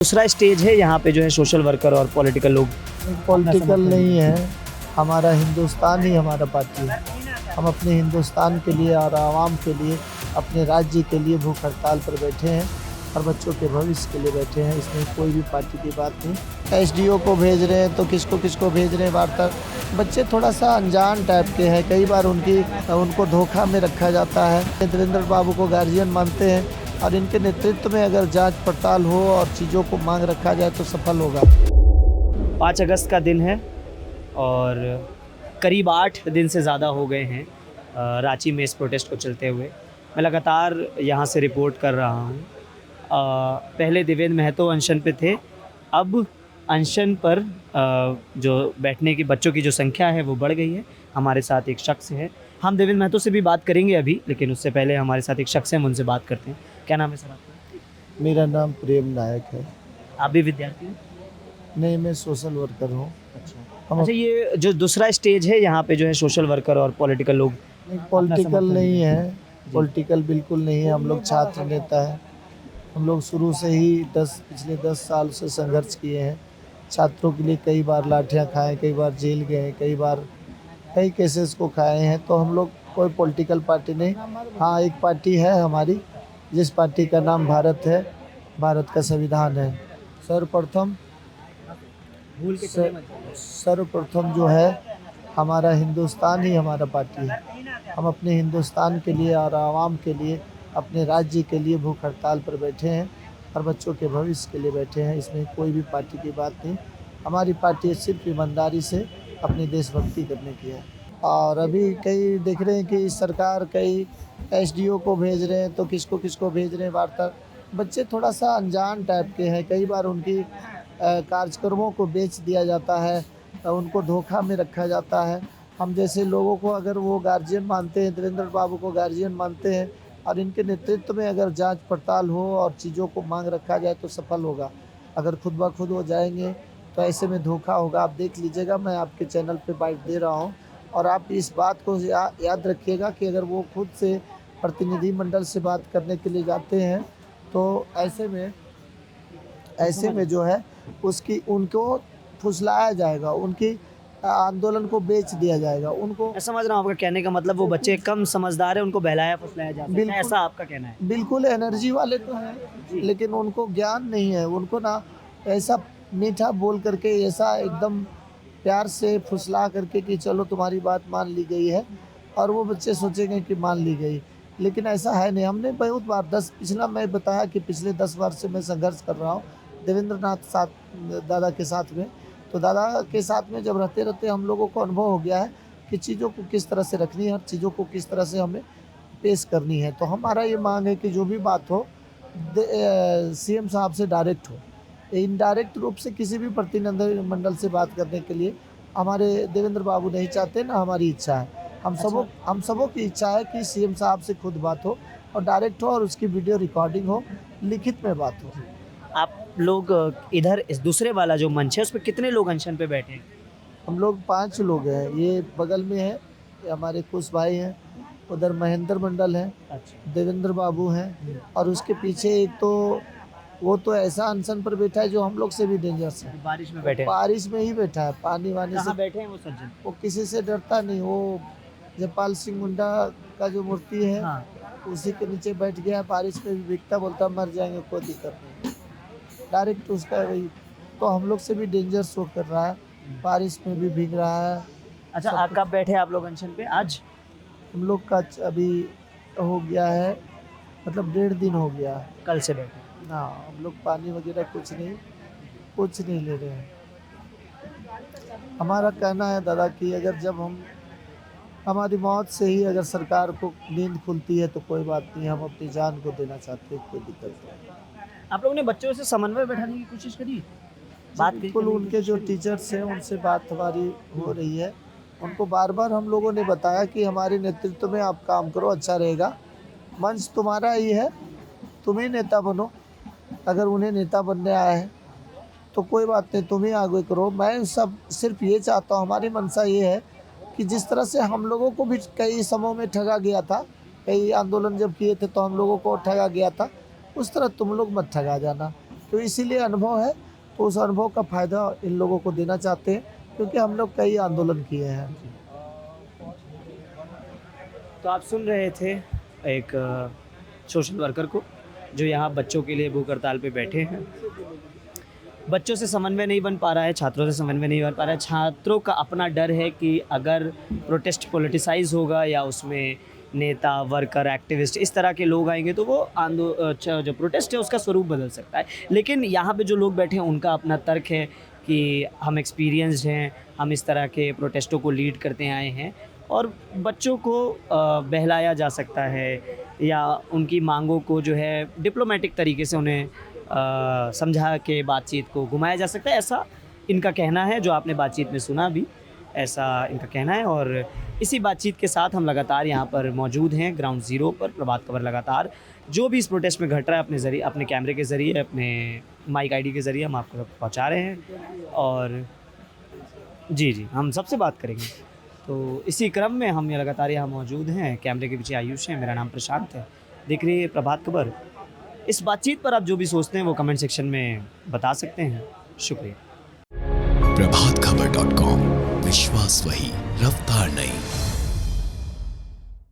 दूसरा स्टेज है यहाँ पे जो है सोशल वर्कर और पॉलिटिकल लोग। पॉलिटिकल नहीं है, हमारा हिंदुस्तान ही हमारा पार्टी है। हम अपने हिंदुस्तान के लिए और आवाम के लिए, अपने राज्य के लिए भूख हड़ताल पर बैठे हैं और बच्चों के भविष्य के लिए बैठे हैं। इसमें कोई भी पार्टी की बात नहीं। एसडीओ को भेज रहे हैं तो किसको भेज रहे हैं वार्ता। बच्चे थोड़ा सा अनजान टाइप के हैं, कई बार उनको धोखा में रखा जाता है। देवेंद्र बाबू को गार्जियन मानते हैं और इनके नेतृत्व में अगर जांच पड़ताल हो और चीज़ों को मांग रखा जाए तो सफल होगा। 5 अगस्त का दिन है और करीब 8 दिन से ज़्यादा हो गए हैं रांची में इस प्रोटेस्ट को चलते हुए। मैं लगातार यहाँ से रिपोर्ट कर रहा हूँ। पहले देवेंद्र महतो अनशन पे थे, अब अनशन पर जो बैठने की बच्चों की जो संख्या है वो बढ़ गई है। हमारे साथ एक शख्स है, हम देवेंद्र महतो से भी बात करेंगे अभी, लेकिन उससे पहले हमारे साथ एक शख्स है, हम उनसे बात करते हैं। क्या नाम है सर आपका? मेरा नाम प्रेम नायक है। आप भी विद्यार्थी हैं? नहीं, मैं सोशल वर्कर हूँ। अच्छा, ये जो दूसरा स्टेज है यहाँ पे जो है सोशल वर्कर और पॉलिटिकल लोग। पॉलिटिकल नहीं है, पॉलिटिकल बिल्कुल नहीं है। हम लोग छात्र नेता हैं। हम लोग शुरू से ही पिछले 10 साल से संघर्ष किए हैं। छात्रों के लिए कई बार लाठियाँ खाए, कई बार जेल गए, कई केसेस को खाए हैं। तो हम लोग कोई पॉलिटिकल पार्टी नहीं। हाँ, एक पार्टी है हमारी, जिस पार्टी का नाम भारत है, भारत का संविधान है। सर्वप्रथम जो है, हमारा हिंदुस्तान ही हमारा पार्टी है। हम अपने हिंदुस्तान के लिए और आवाम के लिए, अपने राज्य के लिए भूख हड़ताल पर बैठे हैं और बच्चों के भविष्य के लिए बैठे हैं। इसमें कोई भी पार्टी की बात नहीं। हमारी पार्टी सिर्फ ईमानदारी से अपनी देशभक्ति करने की है। और अभी कई देख रहे हैं कि सरकार कई एसडीओ को भेज रहे हैं तो किसको भेज रहे हैं वार्ता। बच्चे थोड़ा सा अनजान टाइप के हैं, कई बार उनकी कार्यक्रमों को बेच दिया जाता है, उनको धोखा में रखा जाता है। हम जैसे लोगों को अगर वो गार्जियन मानते हैं, देवेंद्र बाबू को गार्जियन मानते हैं और इनके नेतृत्व में अगर जांच पड़ताल हो और चीज़ों को मांग रखा जाए तो सफल होगा। अगर खुद ब खुद हो जाएंगे तो ऐसे में धोखा होगा। आप देख लीजिएगा, मैं आपके चैनल पे बाइट दे रहा हूँ और आप इस बात को याद रखिएगा कि अगर वो खुद से प्रतिनिधि मंडल से बात करने के लिए जाते हैं तो ऐसे में जो है उनको फुसलाया जाएगा, उनकी आंदोलन को बेच दिया जाएगा। उनको मैं समझ रहा हूँ आपका कहने का मतलब, वो बच्चे कम समझदार है, उनको बहलाया फुसलाया जा सकता है, ऐसा आपका कहना है? बिल्कुल एनर्जी वाले तो हैं, लेकिन उनको ज्ञान नहीं है। उनको ना ऐसा मीठा बोल करके, ऐसा एकदम प्यार से फुसला करके कि चलो तुम्हारी बात मान ली गई है, और वो बच्चे सोचेंगे कि मान ली गई, लेकिन ऐसा है नहीं। हमने बहुत बार मैं बताया कि पिछले 10 बार से मैं संघर्ष कर रहा हूँ देवेंद्र नाथ दादा के साथ में। तो दादा के साथ में जब रहते हम लोगों को अनुभव हो गया है कि चीज़ों को किस तरह से रखनी है, हर चीज़ों को किस तरह से हमें पेश करनी है। तो हमारा ये मांग है कि जो भी बात हो सीएम साहब से डायरेक्ट हो। इनडायरेक्ट रूप से किसी भी प्रतिनिधि मंडल से बात करने के लिए हमारे देवेंद्र बाबू नहीं चाहते, ना हमारी इच्छा है। हम सबों की इच्छा है कि सीएम साहब से खुद बात हो और डायरेक्ट हो, और उसकी वीडियो रिकॉर्डिंग हो, लिखित में बात हो। आप लोग इधर इस दूसरे वाला जो मंच है उस पर कितने लोग अनशन पे बैठे हैं? हम लोग 5 लोग हैं। ये बगल में है, ये हमारे कुश भाई हैं, उधर महेंद्र मंडल है, अच्छा। देवेंद्र बाबू हैं, और उसके पीछे एक तो वो तो ऐसा अनशन पर बैठा है जो हम लोग से भी डेंजरस है। बारिश में बैठे हैं? बारिश में ही बैठा है, पानी वानी से। कहाँ बैठे हैं वो सज्जन? वो किसी से डरता नहीं। वो जयपाल सिंह मुंडा का जो मूर्ति है, हाँ। उसी के नीचे बैठ गया। बारिश में भी भीगता, बोलता मर जाएंगे, कोई दिक्कत नहीं। डायरेक्ट उसका वही, तो हम लोग से भी डेंजर शो कर रहा है, बारिश में भी भीग रहा है। अच्छा, आप कब बैठे आप लोग अनशन पे? आज? हम लोग का अभी हो गया है, मतलब 1.5 दिन हो गया है। कल से बैठे? हाँ, हम लोग पानी वगैरह कुछ नहीं ले रहे हैं। हमारा कहना है दादा कि अगर जब हमारी मौत से ही अगर सरकार को नींद खुलती है तो कोई बात नहीं, हम अपनी जान को देना चाहते हैं, कोई दिक्कत नहीं। आप लोगों ने बच्चों से समन्वय बैठाने की कोशिश करी? बात बिल्कुल, उनके जो टीचर्स हैं उनसे बात हमारी हो रही है। उनको बार बार हम लोगों ने बताया कि हमारे नेतृत्व में आप काम करो, अच्छा रहेगा। मंच तुम्हारा ही है, तुम ही नेता बनो। अगर उन्हें नेता बनने आया है तो कोई बात नहीं, तुम ही आगे करो। मैं सिर्फ ये चाहता हूँ, हमारी मंशा ये है कि जिस तरह से हम लोगों को भी कई समयों में ठगा गया था, कई आंदोलन जब किए थे तो हम लोगों को ठगा गया था, उस तरह तुम लोग मत ठगा जाना। तो इसीलिए अनुभव है, तो उस अनुभव का फ़ायदा इन लोगों को देना चाहते हैं, क्योंकि हम लोग कई आंदोलन किए हैं। तो आप सुन रहे थे एक सोशल वर्कर को, जो यहाँ बच्चों के लिए भूख हड़ताल पे बैठे हैं। बच्चों से समन्वय नहीं बन पा रहा है, छात्रों से समन्वय नहीं बन पा रहा है। छात्रों का अपना डर है कि अगर प्रोटेस्ट पॉलिटिसाइज़ होगा या उसमें नेता, वर्कर, एक्टिविस्ट इस तरह के लोग आएंगे तो वो जो प्रोटेस्ट है उसका स्वरूप बदल सकता है। लेकिन यहाँ पे जो लोग बैठे हैं उनका अपना तर्क है कि हम एक्सपीरियंस्ड हैं, हम इस तरह के प्रोटेस्टों को लीड करते आए हैं और बच्चों को बहलाया जा सकता है या उनकी मांगों को जो है डिप्लोमेटिक तरीके से उन्हें समझा के बातचीत को घुमाया जा सकता है, ऐसा इनका कहना है। जो आपने बातचीत में सुना भी, ऐसा इनका कहना है। और इसी बातचीत के साथ हम लगातार यहाँ पर मौजूद हैं ग्राउंड ज़ीरो पर। प्रभात खबर लगातार जो भी इस प्रोटेस्ट में घट रहा है अपने कैमरे के ज़रिए, अपने माइक आईडी के ज़रिए हम आपको पहुँचा रहे हैं। और जी हम सबसे बात करेंगे। तो इसी क्रम में हम लगातार यहाँ मौजूद हैं। कैमरे के पीछे आयुष है, मेरा नाम प्रशांत है। देख रही है प्रभात खबर। इस बातचीत पर आप जो भी सोचते हैं वो कमेंट सेक्शन में बता सकते हैं। शुक्रिया। प्रभातखबर.com, विश्वास वही, रफ्तार नहीं।